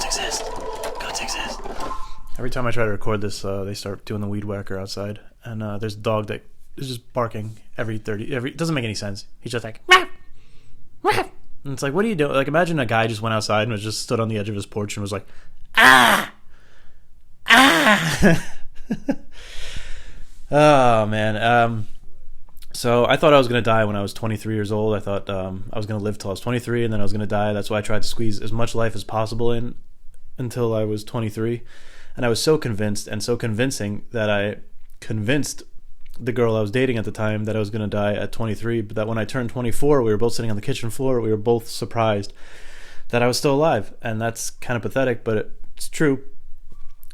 exist. Goats exist. Every time I try to record this, they start doing the weed whacker outside, and there's a dog that is just barking every it doesn't make any sense. He's just like, "Ruff, ruff." And it's like, what are you doing? Like, imagine a guy just went outside and was just stood on the edge of his porch and was like, ah, ah. Oh man. So I thought I was going to die when I was 23 years old. I thought I was going to live till I was 23, and then I was going to die. That's why I tried to squeeze as much life as possible in until I was 23. And I was so convinced and so convincing that I convinced the girl I was dating at the time that I was going to die at 23. But that when I turned 24, we were both sitting on the kitchen floor. We were both surprised that I was still alive. And that's kind of pathetic, but it's true.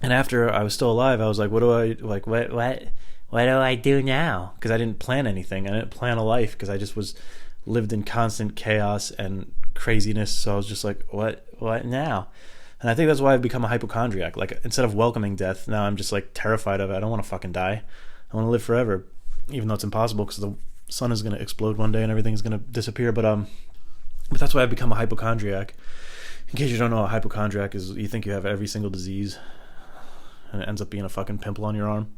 And after I was still alive, I was like, what do I do now? Because I didn't plan anything. I didn't plan a life because I just lived in constant chaos and craziness. So I was just like, what now? And I think that's why I've become a hypochondriac. Like, instead of welcoming death, now I'm just like terrified of it. I don't want to fucking die. I want to live forever, even though it's impossible because the sun is going to explode one day and everything's going to disappear. But that's why I've become a hypochondriac. In case you don't know, a hypochondriac is you think you have every single disease, and it ends up being a fucking pimple on your arm.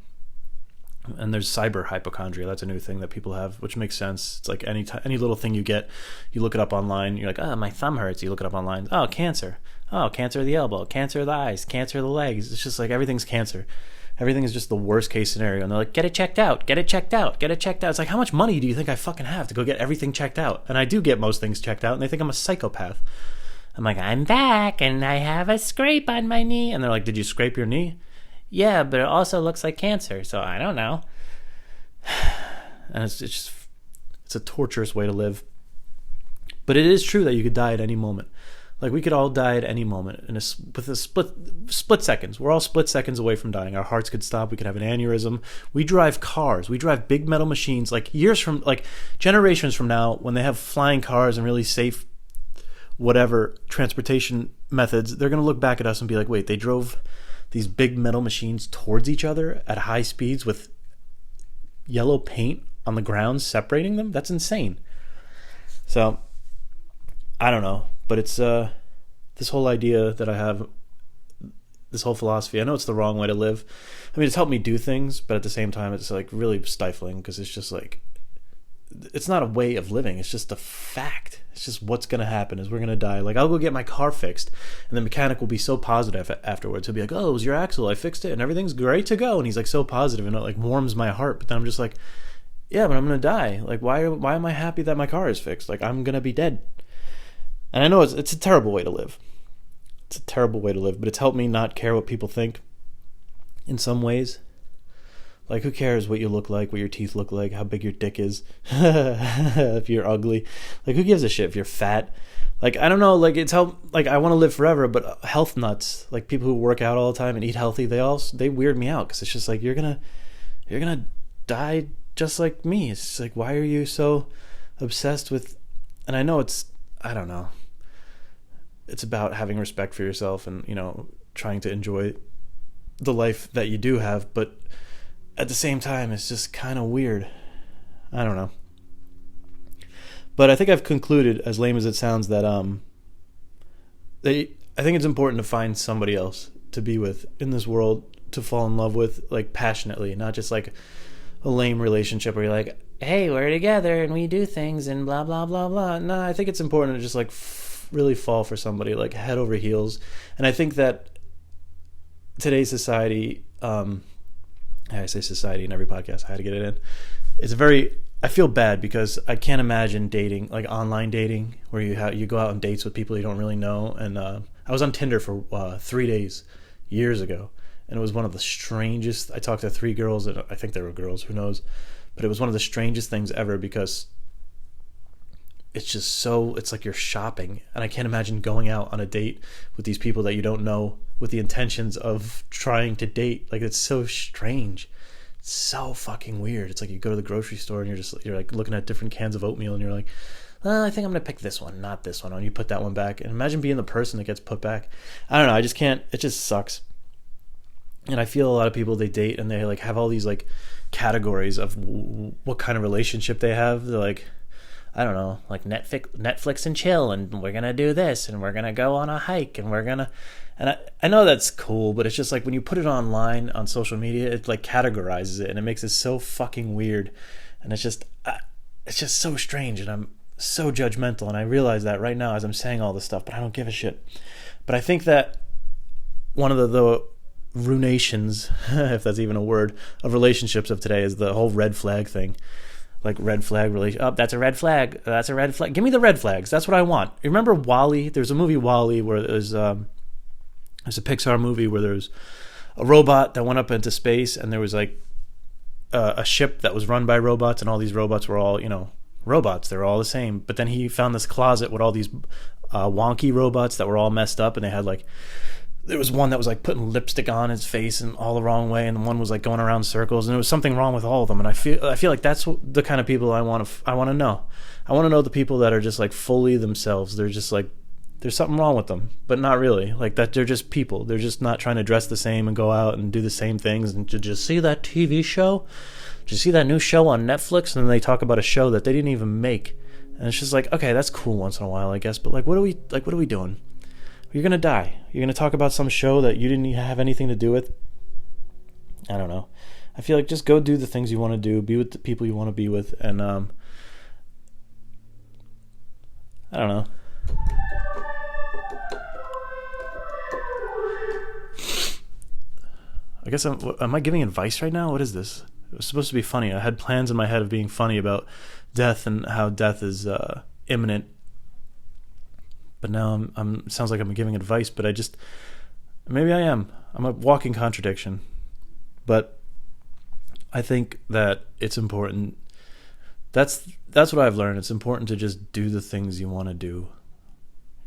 And there's cyber hypochondria. That's a new thing that people have, which makes sense. It's like any little thing you get, you look it up online. You're like, oh, my thumb hurts. You look it up online. Oh, cancer. Oh, cancer of the elbow, cancer of the eyes, cancer of the legs. It's just like everything's cancer. Everything is just the worst case scenario. And they're like, get it checked out, get it checked out, get it checked out. It's like, how much money do you think I fucking have to go get everything checked out? And I do get most things checked out, and they think I'm a psychopath. I'm like, I'm back, and I have a scrape on my knee. And they're like, did you scrape your knee? Yeah, but it also looks like cancer, so I don't know. And it's a torturous way to live. But it is true that you could die at any moment. Like, we could all die at any moment with a split seconds. We're all split seconds away from dying. Our hearts could stop. We could have an aneurysm. We drive cars. We drive big metal machines. Like, generations from now, when they have flying cars and really safe whatever transportation methods, they're going to look back at us and be like, wait, they drove these big metal machines towards each other at high speeds with yellow paint on the ground separating them? That's insane. So, I don't know. But it's this whole idea that I have, this whole philosophy. I know it's the wrong way to live. I mean, it's helped me do things, but at the same time, it's like really stifling because it's just like, it's not a way of living. It's just a fact. It's just what's going to happen is we're going to die. Like, I'll go get my car fixed, and the mechanic will be so positive afterwards. He'll be like, oh, it was your axle. I fixed it, and everything's great to go. And he's like so positive, and it like warms my heart. But then I'm just like, yeah, but I'm going to die. Like, why am I happy that my car is fixed? Like, I'm going to be dead. And I know it's a terrible way to live. It's a terrible way to live, but it's helped me not care what people think in some ways. Like, who cares what you look like, what your teeth look like, how big your dick is, if you're ugly. Like, who gives a shit if you're fat? Like, I don't know, like, it's helped, like, I want to live forever, but health nuts, like people who work out all the time and eat healthy, they weird me out because it's just like, you're gonna die just like me. It's just like, why are you so obsessed with, and I know I don't know. It's about having respect for yourself and, you know, trying to enjoy the life that you do have, but at the same time, it's just kind of weird. I don't know. But I think I've concluded, as lame as it sounds, that I think it's important to find somebody else to be with in this world, to fall in love with, like, passionately, not just like a lame relationship where you're like, hey, we're together and we do things and blah, blah, blah, blah. No, I think it's important to just like really fall for somebody, like head over heels. And I think that today's society, I say society in every podcast, I had to get it in. I feel bad because I can't imagine dating, like online dating, where you go out on dates with people you don't really know. And I was on Tinder for 3 days years ago, and it was one of the strangest. I talked to 3 girls, and I think they were girls, who knows, but it was one of the strangest things ever because it's just so, it's like you're shopping, and I can't imagine going out on a date with these people that you don't know with the intentions of trying to date. Like, it's so strange. It's so fucking weird. It's like you go to the grocery store and you're like looking at different cans of oatmeal and you're like, I think I'm going to pick this one, not this one. And you put that one back. And imagine being the person that gets put back. I don't know. I just can't. It just sucks. And I feel a lot of people, they date and they like have all these like categories of what kind of relationship they have. They're like, I don't know, like Netflix and chill, and we're gonna do this, and we're gonna go on a hike, and we're gonna, and I know that's cool, but it's just like when you put it online on social media, it like categorizes it, and it makes it so fucking weird, and it's just so strange, and I'm so judgmental, and I realize that right now as I'm saying all this stuff, but I don't give a shit. But I think that one of the ruinations, if that's even a word, of relationships of today is the whole red flag thing. Like red flag relation. Oh, that's a red flag. That's a red flag. Give me the red flags. That's what I want. You remember WALL-E? There's a movie WALL-E where there's a Pixar movie where there's a robot that went up into space, and there was like a ship that was run by robots, and all these robots were all, robots. They were all the same. But then he found this closet with all these wonky robots that were all messed up, and they had like, there was one that was like putting lipstick on his face and all the wrong way, and one was like going around circles, and there was something wrong with all of them. And I feel like that's the kind of people I want to know. I want to know the people that are just like fully themselves. They're just like, there's something wrong with them, but not really. Like that, they're just people. They're just not trying to dress the same and go out and do the same things. And to just see that TV show, did you see that new show on Netflix? And then they talk about a show that they didn't even make, and it's just like, okay, that's cool once in a while, I guess. But like, what are we doing? You're going to die. You're going to talk about some show that you didn't have anything to do with. I don't know. I feel like just go do the things you want to do. Be with the people you want to be with. And, I don't know. I guess am I giving advice right now? What is this? It was supposed to be funny. I had plans in my head of being funny about death and how death is imminent. But now I'm sounds like I'm giving advice, but maybe I am. I'm a walking contradiction. But I think that it's important. That's what I've learned. It's important to just do the things you want to do.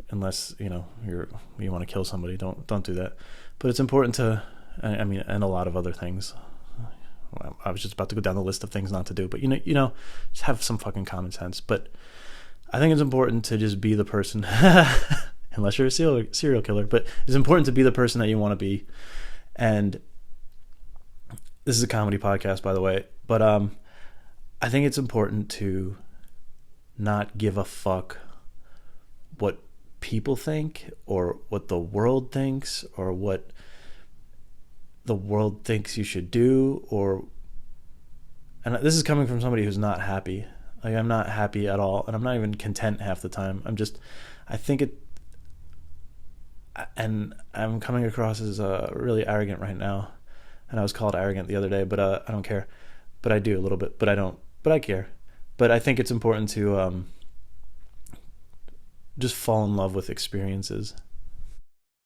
Unless, you want to kill somebody, don't do that. But it's important to, I mean, and a lot of other things. I was just about to go down the list of things not to do, but just have some fucking common sense. But I think it's important to just be the person, unless you're a serial killer, but it's important to be the person that you want to be. And this is a comedy podcast, by the way, but I think it's important to not give a fuck what people think or what the world thinks or what the world thinks you should do, and this is coming from somebody who's not happy. Like, I'm not happy at all, and I'm not even content half the time. And I'm coming across as really arrogant right now, and I was called arrogant the other day, but I don't care. But I do a little bit, but I don't. But I care. But I think it's important to just fall in love with experiences